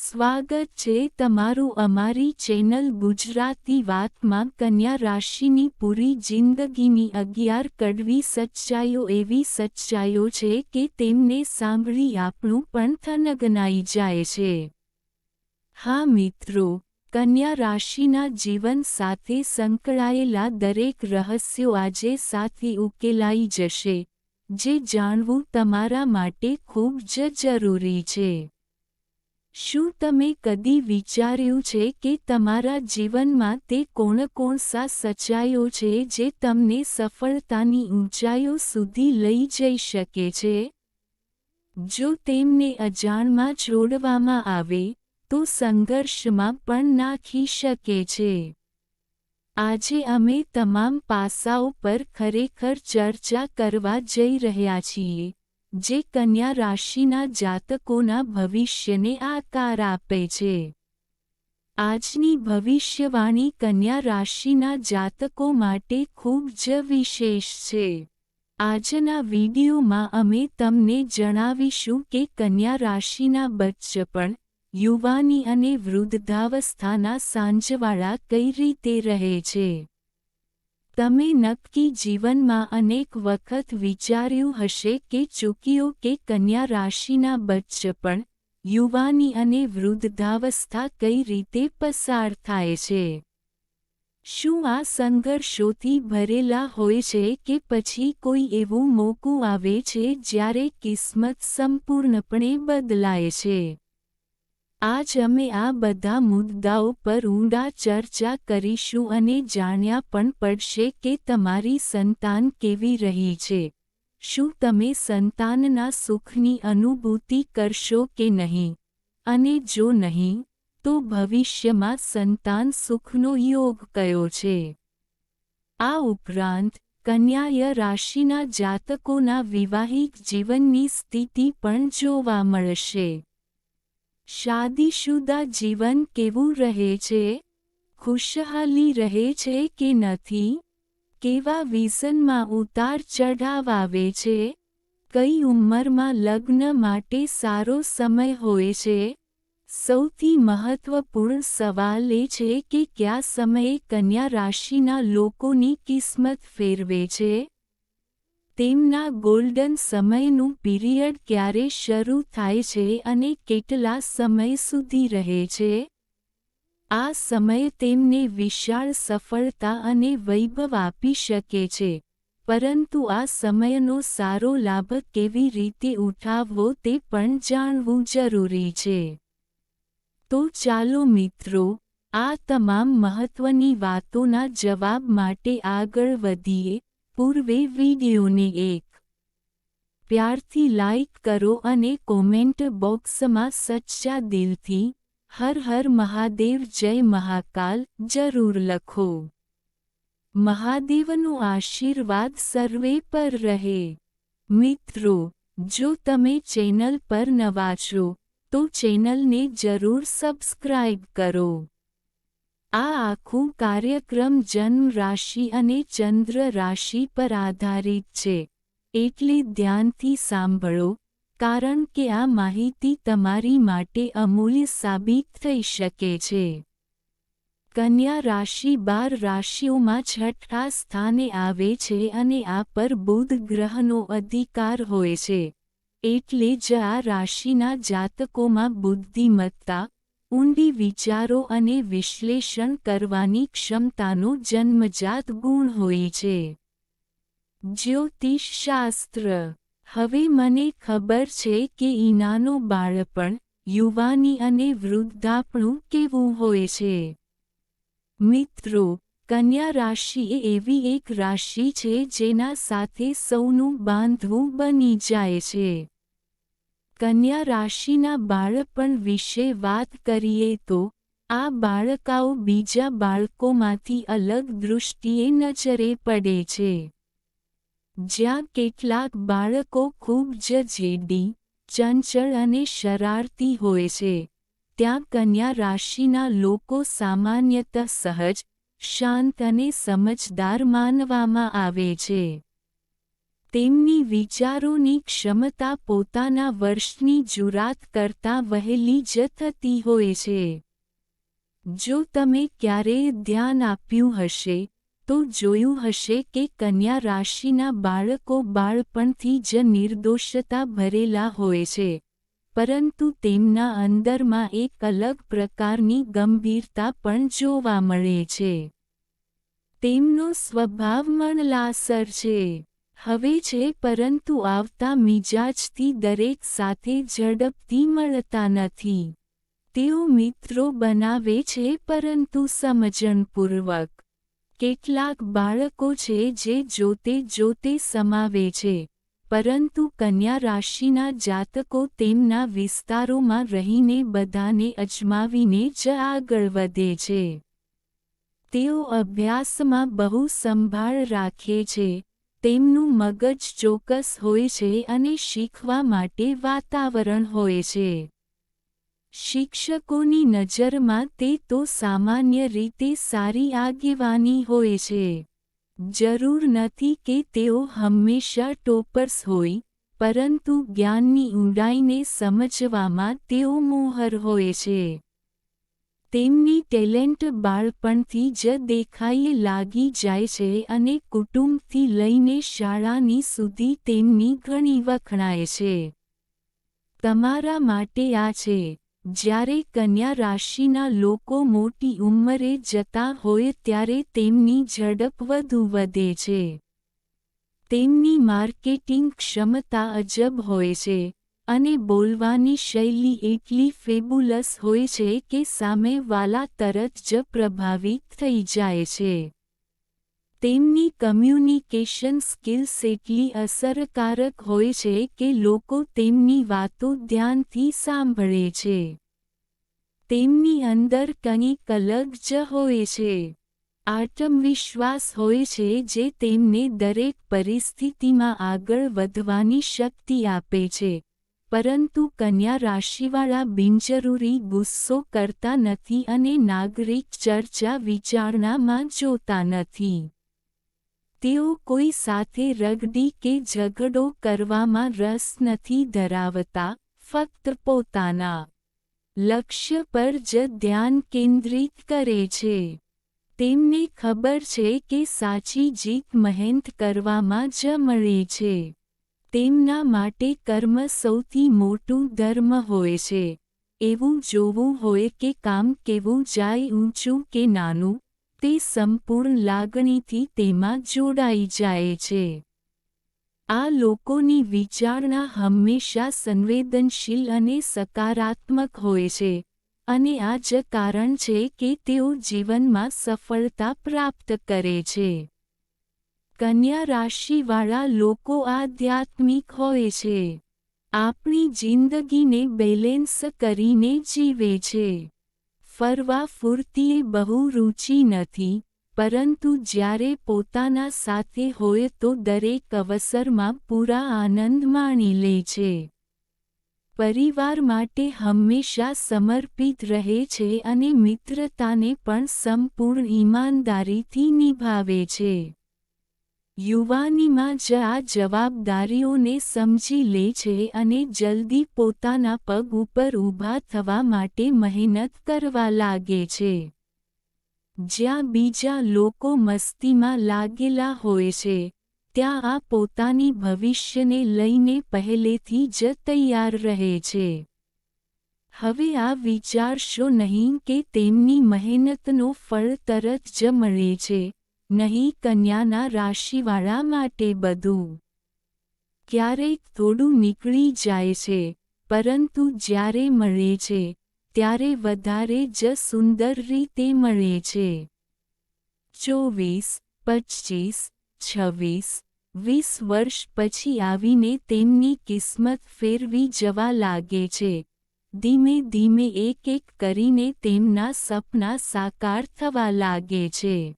સ્વાગત છે તમારું અમારી ચેનલ ગુજરાતી વાતમાં। કન્યા રાશિની પૂરી જિંદગીની 11 કડવી સચ્ચાઈઓ એવી સચ્ચાઈઓ છે કે તેમને સાંભળી આપણું પણ થનગનાઈ જાય છે। હા મિત્રો, કન્યા રાશિના જીવન સાથે સંકળાયેલા દરેક રહસ્યો આજે સાથે ઉકેલાઈ જશે, જે જાણવું તમારા માટે ખૂબ જ જરૂરી છે। શું તમે કદી વિચાર્યું છે કે તમારા જીવનમાં તે કોણ-કોણસા સચ્ચાઈઓ છે જે તમને સફળતાની ઊંચાઈઓ સુધી લઈ જઈ શકે છે? જો તેમને અજાણમાં છોડવામાં આવે, તો સંઘર્ષમાં પણ નાખી શકે છે। આજે અમે તમામ પાસાઓ પર ખરેખર ચર્ચા કરવા જઈ રહ્યા છીએ, જે કન્યા રાશિના જાતકોના ભવિષ્યને આકાર આપે છે। આજની ભવિષ્યવાણી કન્યા રાશિના જાતકો માટે ખૂબ જ વિશેષ છે। આજના વિડીયોમાં અમે તમને જણાવીશું કે કન્યા રાશિના બચ્ચપણ, યુવાની અને વૃદ્ધાવસ્થાના સાંજવાળા કઈ રીતે રહે છે। તમે નક્કી જીવનમાં અનેક વખત વિચાર્યું હશે કે ચૂકીઓ કે કન્યા રાશિના બચ્ચપણ, યુવાની અને વૃદ્ધાવસ્થા કઈ રીતે પસાર થાય છે। શું આ સંઘર્ષોથી ભરેલા હોય છે કે પછી કોઈ એવું મોકું આવે છે જ્યારે કિસ્મત સંપૂર્ણપણે બદલાય છે? આજ અમે આ બધા મુદ્દાઓ પર ઊંડા ચર્ચા કરીશું અને જાણ્યા પણ પડશે કે તમારી સંતાન કેવી રહી છે, શું તમે સંતાનના સુખની અનુભૂતિ કરશો કે નહીં, અને જો નહીં, તો ભવિષ્યમાં સંતાન સુખનો યોગ કયો છે? આ ઉપરાંત, કન્યા રાશિના જાતકોના વિવાહિક જીવનની સ્થિતિ પણ જોવા મળશે। શાદીશુદા જીવન કેવું રહે છે? ખુશહાલી રહે છે કે નથી? કેવા વિઝનમાં ઉતાર ચઢાવ આવે છે? કઈ ઉંમરમાં લગ્ન માટે સારો સમય હોય છે? સૌથી મહત્વપૂર્ણ સવાલ એ છે કે કયા સમયે કન્યા રાશિના લોકોની કિસ્મત ફેરવે છે? તેમના ગોલ્ડન સમયનું પીરિયડ ક્યારે શરૂ થાય છે અને કેટલા સમય સુધી રહે છે? આ સમય તેમને વિશાળ સફળતા અને વૈભવ આપી શકે છે, પરંતુ આ સમયનો સારો લાભ કેવી રીતે ઉઠાવવો તે પણ જાણવું જરૂરી છે। તો ચાલો મિત્રો, આ તમામ મહત્વની વાતોના જવાબ માટે આગળ વધીએ। પૂર્વે વિડીયોને એક પ્યારથી લાઇક કરો અને કોમેન્ટ બોક્સમાં સચ્ચા દિલથી હર હર મહાદેવ જય મહાકાલ જરૂર લખો। મહાદેવનો આશીર્વાદ સર્વે પર રહે। મિત્રો, જો તમે ચેનલ પર નવા છો, તો ચેનલને જરૂર સબસ્ક્રાઇબ કરો। આ આખું કાર્યક્રમ જન્મ રાશિ અને ચંદ્ર રાશિ પર આધારિત છે, એટલે ધ્યાનથી સાંભળો, કારણ કે આ માહિતી તમારી માટે અમૂલ્ય સાબિત થઈ શકે છે। કન્યા રાશિ 12 રાશિઓમાં છઠ્ઠા સ્થાને આવે છે અને આ પર બુધ ગ્રહનો અધિકાર હોય છે, એટલે જ આ રાશિના જાતકોમાં બુદ્ધિમત્તા, ઊંડી વિચારો અને વિશ્લેષણ કરવાની ક્ષમતાનો જન્મજાત ગુણ હોય છે। જ્યોતિષશાસ્ત્ર। હવે મને ખબર છે કે ઇનાનો બાળપણ, યુવાની અને વૃદ્ધાપણું કેવું હોય છે। મિત્રો, કન્યા રાશિ એ એવી એક રાશિ છે જેના સાથે સૌનું બાંધવું બની જાય છે। કન્યા રાશિના બાળપણ વિશે વાત કરીએ તો, આ બાળકાઓ બીજા બાળકોમાંથી અલગ દૃષ્ટિએ નજરે પડે છે। જ્યાં કેટલાક બાળકો ખૂબ જ જેદી, ચંચળ અને શરારતી હોય છે, ત્યાં કન્યા રાશિના લોકો સામાન્યતઃ સહજ, શાંત અને સમજદાર માનવામાં આવે છે। તેમની વિચારોની ક્ષમતા પોતાના વર્ષની જુરાત કરતાં વહેલી જ થતી હોય છે. જો તમે ક્યારેય ધ્યાન આપ્યું હશે તો જોયું હશે કે કન્યા રાશિના બાળકો બાળપણથી જ નિર્દોષતા ભરેલા હોય છે, પરંતુ તેમના અંદરમાં એક અલગ પ્રકારની ગંભીરતા પણ જોવા મળે છે. તેમનો સ્વભાવ મણલાસર છે. હવે છે, પરંતુ આવતા મિજાજથી દરેક સાથે ઝડપથી મળતા નથી. તેઓ મિત્રો બનાવે છે, પરંતુ સમજણપૂર્વક. કેટલાક બાળકો છે જે જોતે જોતે સમાવે છે, પરંતુ કન્યા રાશિના જાતકો તેમના વિસ્તારોમાં રહીને બધાને અજમાવીને જ આગળ વધે છે. તેઓ અભ્યાસમાં બહુ સંભાળ રાખે છે, તેમનું મગજ ચોક્કસ હોય છે અને શીખવા માટે વાતાવરણ હોય છે. શિક્ષકોની નજરમાં તે તો સામાન્ય રીતે સારી આગેવાની હોય છે. જરૂર નથી કે તેઓ હંમેશા ટોપર્સ હોય, પરંતુ જ્ઞાનની ઊંડાઈને સમજવામાં તેઓ મોહર હોય છે. તેમની ટેલેન્ટ બાળપણથી જ દેખાઈએ લાગી જાય છે અને કુટુંબથી લઈને શાળાની સુધી તેમની ઘણી વખણાય છે. તમારા માટે આ છે, જ્યારે કન્યા રાશિના લોકો મોટી ઉંમરે જતા હોય ત્યારે તેમની ઝડપ વધુ વધે છે. તેમની માર્કેટિંગ ક્ષમતા અજબ હોય છે, અને બોલવાની શૈલી એટલી ફેબુલસ હોય છે કે સામેવાલા તરત જ પ્રભાવિત થઈ જાય છે. તેમની કમ્યુનિકેશન સ્કિલ્સ એટલી અસરકારક હોય છે કે લોકો તેમની વાતો ધ્યાનથી સાંભળે છે. તેમની અંદર કંઈક અલગ જ હોય છે. આત્મવિશ્વાસ હોય છે જે તેમને દરેક પરિસ્થિતિમાં આગળ વધવાની શક્તિ આપે છે, પરંતુ કન્યા રાશિવાળા બિનજરૂરી ગુસ્સો કરતા નથી અને નાગરિક ચર્ચા વિચારણામાં જોતા નથી. તેઓ કોઈ સાથે રગડી કે ઝઘડો કરવામાં રસ નથી ધરાવતા, ફક્ત પોતાના લક્ષ્ય પર જ ધ્યાન કેન્દ્રિત કરે છે. તેમને ખબર છે કે સાચી જીત મહેનત કરવામાં જ મળે છે. તેમના માટે કર્મ સૌથી મોટું ધર્મ હોય છે. એવું જોવું હોય કે કામ કેવું જાય, ઊંચું કે નાનું, તે સંપૂર્ણ લાગણીથી તેમાં જોડાઈ જાય છે. આ લોકોની વિચારણા હંમેશા સંવેદનશીલ અને સકારાત્મક હોય છે, અને આ જ કારણ છે કે તેઓ જીવનમાં સફળતા પ્રાપ્ત કરે છે. કન્યા રાશિવાળા લોકો આધ્યાત્મિક હોય છે. આપણી જિંદગીને બેલેન્સ કરીને જીવે છે. ફરવા ફૂર્તીએ બહુ રુચિ નથી, પરંતુ જ્યારે પોતાના સાથે હોય તો દરેક અવસરમાં પૂરા આનંદ માણી લે છે. પરિવાર માટે હંમેશા સમર્પિત રહે છે અને મિત્રતાને પણ સંપૂર્ણ ઈમાનદારીથી નિભાવે છે. યુવાનીમાં જ આ જવાબદારીઓને સમજી લે છે અને જલ્દી પોતાના પગ ઉપર ઊભા થવા માટે મહેનત કરવા લાગે છે. જ્યાં બીજા લોકો મસ્તીમાં લાગેલા હોય છે, ત્યાં આ પોતાની ભવિષ્યને લઈને પહેલેથી જ તૈયાર રહે છે. હવે આ વિચારશો નહીં કે તેમની મહેનતનો ફળ તરત જ મળે છે. નહીં, કન્યાના રાશિવાળા માટે બધું ક્યારેક થોડું નીકળી જાય છે, પરંતુ જ્યારે મળે છે, ત્યારે વધારે જ સુંદર રીતે મળે છે. 24, 25, 26, 20 વર્ષ પછી આવીને તેમની કિસ્મત ફેરવી જવા લાગે છે. ધીમે ધીમે એક એક કરીને તેમના સપના સાકાર થવા લાગે છે.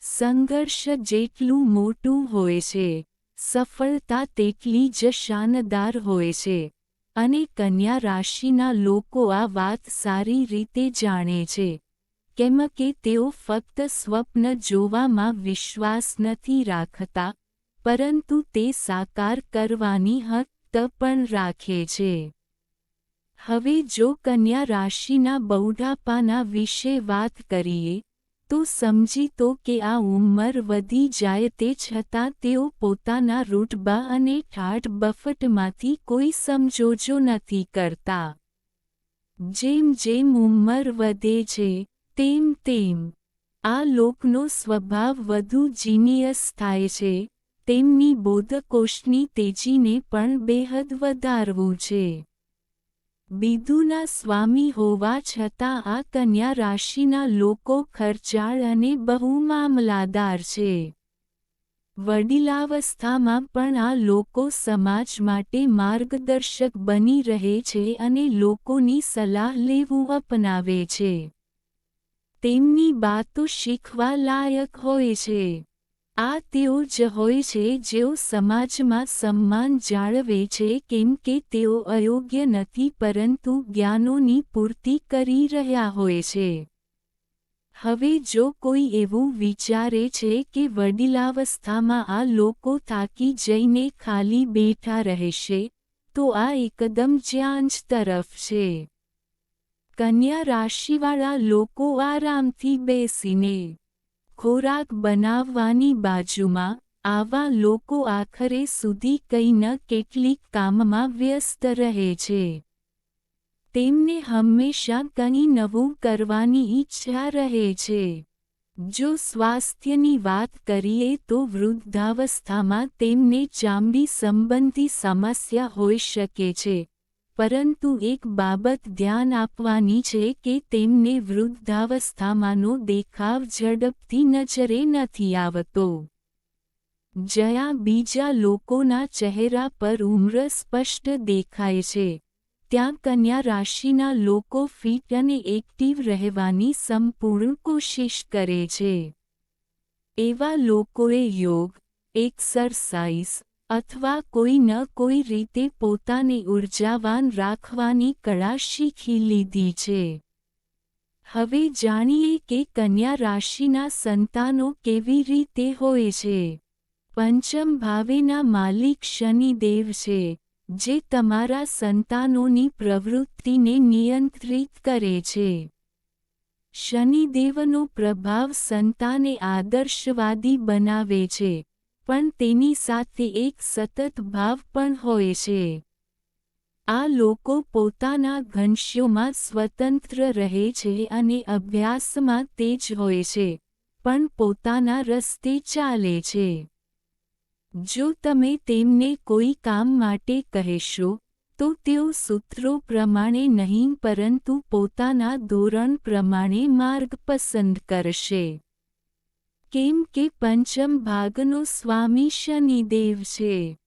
સંઘર્ષ જેટલું મોટું હોય છે, સફળતા તેટલી જ શાનદાર હોય છે, અને કન્યા રાશિના લોકો આ વાત સારી રીતે જાણે છે, કેમ કે તેઓ ફક્ત સ્વપ્ન જોવામાં વિશ્વાસ નથી રાખતા, પરંતુ તે સાકાર કરવાની હક પણ રાખે છે. હવે જો કન્યા રાશિના બૌઢાપાના વિશે વાત કરીએ, તો સમજી તો કે આ ઉંમર વધી જાય તે છતાં તેઓ પોતાના રૂતબા અને ઠાઠ બફટમાંથી કોઈ સમજોજો નથી કરતા. જેમ જેમ ઉંમર વધે છે, તેમ તેમ આ લોકનો સ્વભાવ વધુ જીનિયસ થાય છે, તેમની બોધકોષની તેજીને પણ બેહદ વધારવું છે. બિંદુના સ્વામી હોવા છતાં આ કન્યા રાશિના લોકો ખર્ચાળ અને બહુ મામલાદાર છે. વડીલાવસ્થામાં પણ આ લોકો સમાજ માટે માર્ગદર્શક બની રહે છે અને લોકોની સલાહ લેવું અપનાવે છે. તેમની બાતો શીખવા લાયક હોય છે. આ તેઓ જ હોય છે જેઓ સમાજમાં સન્માન જાળવે છે કેમ કે તેઓ અયોગ્ય નથી પરંતુ જ્ઞાનોની પૂર્તિ કરી રહ્યા હોય છે. હવે જો કોઈ એવું વિચારે છે કે વડીલાવસ્થામાં આ લોકો થાકી જઈને ખાલી બેઠા રહેશે, તો આ એકદમ જ્ઞાન તરફ છે. કન્યા રાશિવાળા લોકો આરામથી બેસીને ખોરાક બનાવવાની બાજુમાં, આવા લોકો આખરે સુધી કંઈ ન કેટલીક કામમાં વ્યસ્ત રહે છે. તેમને હંમેશા કંઈ નવું કરવાની ઈચ્છા રહે છે. જો સ્વાસ્થ્યની વાત કરીએ તો વૃદ્ધાવસ્થામાં તેમને ચામડી સંબંધી સમસ્યા હોઈ શકે છે, પરંતુ એક બાબત ધ્યાન આપવાની છે કે તેમને વૃદ્ધાવસ્થામાંનો દેખાવ ઝડપથી નજરે નથી આવતો. જ્યાં બીજા લોકોના ચહેરા પર ઉંમર સ્પષ્ટ દેખાય છે, ત્યાં કન્યા રાશિના લોકો ફિટ અને એક્ટિવ રહેવાની સંપૂર્ણ કોશિશ કરે છે. એવા લોકોએ યોગ, એક્સરસાઇઝ અથવા કોઈ ન કોઈ રીતે પોતાને ઉર્જાવાન રાખવાની કળા શીખી લીધી છે. હવે જાણીએ કે કન્યા રાશિના સંતાનો કેવી રીતે હોય છે. પંચમ ભાવેના માલિક શનિદેવ છે, જે તમારા સંતાનોની પ્રવૃત્તિને નિયંત્રિત કરે છે. શનિદેવનો પ્રભાવ સંતાને આદર્શવાદી બનાવે છે, પણ તેની સાથે એક સતત ભાવ પણ હોય છે. આ લોકો પોતાના ઘનશ્યોમાં સ્વતંત્ર રહે છે અને અભ્યાસમાં તેજ હોય છે, પણ પોતાના રસ્તે ચાલે છે. જો તમે તેમને કોઈ કામ માટે કહેશો, તો તેઓ સૂત્રો પ્રમાણે નહીં પરંતુ પોતાના ધોરણ પ્રમાણે માર્ગ પસંદ કરશે. કેમ કે પંચમ ભાગનો સ્વામી શનિદેવ છે.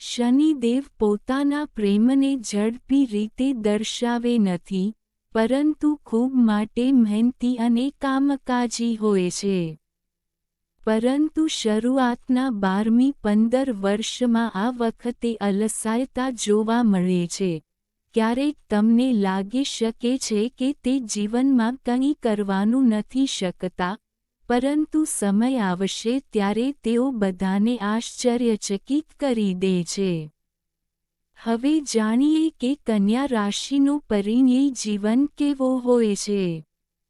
શનિદેવ પોતાના પ્રેમને ઝડપી રીતે દર્શાવે નથી, પરંતુ ખૂબ માટે મહેનતી અને કામકાજી હોય છે. પરંતુ શરૂઆતના 12મી 15 વર્ષમાં આ વખતે અલસાયતા જોવા મળે છે. ક્યારેક તમને લાગી શકે છે કે તે જીવનમાં કંઈ કરવાનું નથી શકતા, પરંતુ સમય આવશે ત્યારે તેઓ બધાને આશ્ચર્યચકિત કરી દે છે. હવે જાણીએ કે કન્યા રાશિનો પરિણય જીવન કેવો હોય છે.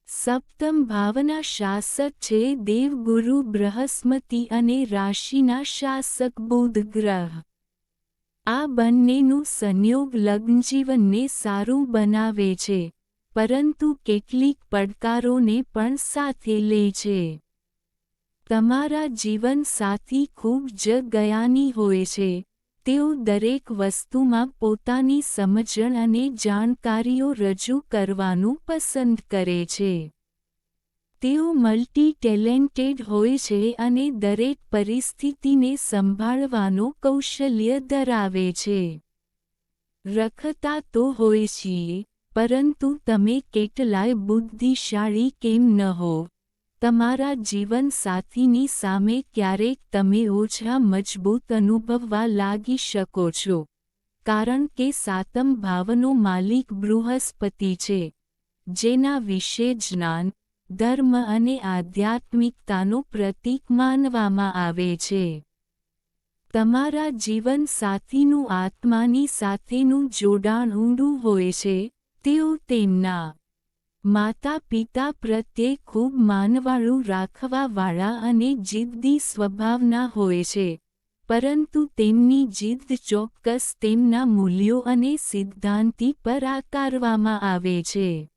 સપ્તમ ભાવના શાસક છે દેવગુરુ બૃહસ્પતિ અને રાશિના શાસક બુધ ગ્રહ. આ બંનેનું સંયોગ લગ્નજીવનને સારું બનાવે છે, પરંતુ કેટલીક પડકારોને પણ સાથે લે છે. તમારા જીવનસાથી ખૂબ જ જ્ઞાની હોય છે. તેઓ દરેક વસ્તુમાં પોતાની સમજણ અને જાણકારીઓ રજૂ કરવાનું પસંદ કરે છે. તેઓ મલ્ટી ટેલેન્ટેડ હોય છે અને દરેક પરિસ્થિતિને સંભાળવાનો કૌશલ્ય ધરાવે છે. રખતા તો હોય છીએ, પરંતુ તમે કેટલાય બુદ્ધિશાળી કેમ ન હો, તમારા જીવનસાથીની સામે ક્યારેક તમે ઓછા મજબૂત અનુભવવા લાગી શકો છો, કારણ કે સાતમ ભાવનો માલિક બૃહસ્પતિ છે, જેના વિશે જ્ઞાન, ધર્મ અને આધ્યાત્મિકતાનો પ્રતીક માનવામાં આવે છે. તમારા જીવનસાથીનું આત્માની સાથેનું જોડાણ ઊંડું હોય છે, તેઓ તેમના માતા-પિતા પ્રત્યે ખૂબ માનવાળું રાખવાવાળા અને જિદ્દી સ્વભાવના હોય છે, પરંતુ તેમની જિદ્દ ચોક્કસ તેમના મૂલ્યો અને સિદ્ધાંતિ પર આકારવામાં આવે છે.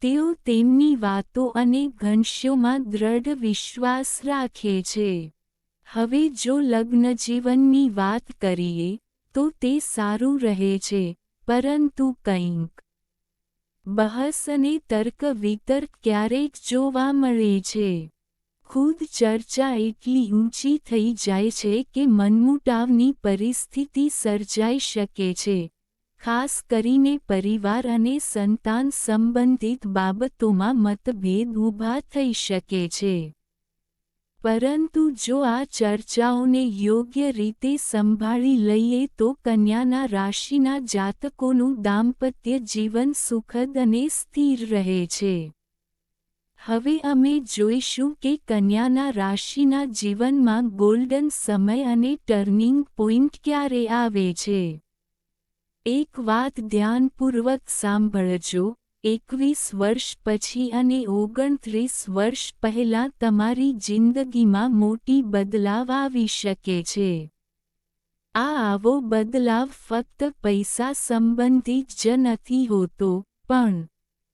તેઓ તેમની વાતો અને ઘંશોમાં દ્રઢ વિશ્વાસ રાખે છે. હવે જો લગ્નજીવનની વાત કરીએ, તો તે સારું રહે છે, પરંતુ કંઈક બહસ અને તર્ક વિતર્ક ક્યારેક જોવા મળે છે. ખુદ ચર્ચા એટલી ઊંચી થઈ જાય છે કે મનમુટાવની પરિસ્થિતિ સર્જાઈ શકે છે, ખાસ કરીને પરિવાર અને સંતાન સંબંધિત બાબતોમાં મતભેદ ઊભા થઈ શકે છે. પરંતુ જો આ ચર્ચાઓને યોગ્ય રીતે સંભાળી લઈએ તો કન્યાના રાશિના જાતકોનું દાંપત્ય જીવન સુખદ અને સ્થિર રહે છે. હવે અમે જોઈશું કે કન્યાના રાશિના જીવનમાં ગોલ્ડન સમય અને ટર્નિંગ પોઈન્ટ ક્યારે આવે છે. એક વાત ધ્યાનપૂર્વક સાંભળજો. 21 વર્ષ પછી અને 29 વર્ષ પહેલાં તમારી જિંદગીમાં મોટી બદલાવ આવી શકે છે. આ આવો બદલાવ ફક્ત પૈસા સંબંધિત જ નથી હોતો, પણ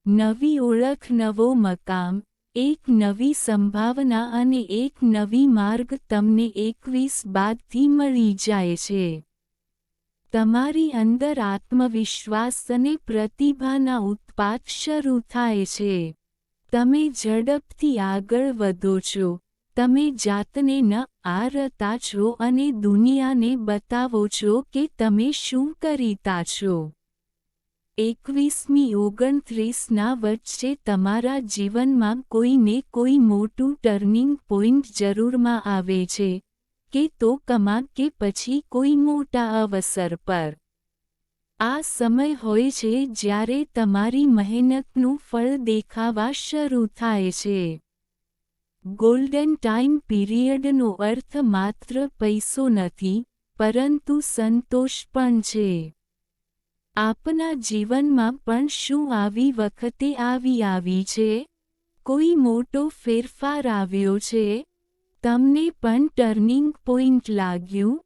નવી ઓળખ, નવો મકામ, એક નવી સંભાવના અને એક નવી માર્ગ તમને 21 બાદથી મળી જાય છે. તમારી અંદર આત્મવિશ્વાસ અને પ્રતિભાના ઉત્પાત શરૂ થાય છે. તમે ઝડપથી આગળ વધો છો. તમે જાતને આરતા છો અને દુનિયાને બતાવો છો કે તમે શું કરીતા છો. 21મી 29ના વચ્ચે તમારા જીવનમાં કોઈને કોઈ મોટું ટર્નિંગ પોઈન્ટ જરૂરમાં આવે છે, કે તો કમા કે પછી કોઈ મોટા અવસર પર. આ સમય હોય છે જ્યારે તમારી મહેનતનું ફળ દેખાવા શરૂ થાય છે. ગોલ્ડન ટાઈમ પીરિયડનો અર્થ માત્ર પૈસો નથી, પરંતુ સંતોષ પણ છે. આપના જીવનમાં પણ શું આવી વખતે આવી છે? કોઈ મોટો ફેરફાર આવ્યો છે? તમને પણ ટર્નિંગ પોઈન્ટ લાગ્યું?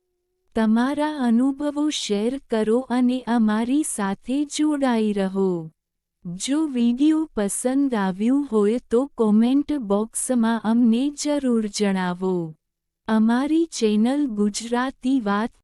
તમારા અનુભવો શેર કરો અને અમારી સાથે જોડાઈ રહો. જો વિડિયો પસંદ આવ્યું હોય તો કોમેન્ટ બોક્સમાં અમને જરૂર જણાવો. અમારી ચેનલ ગુજરાતી વાત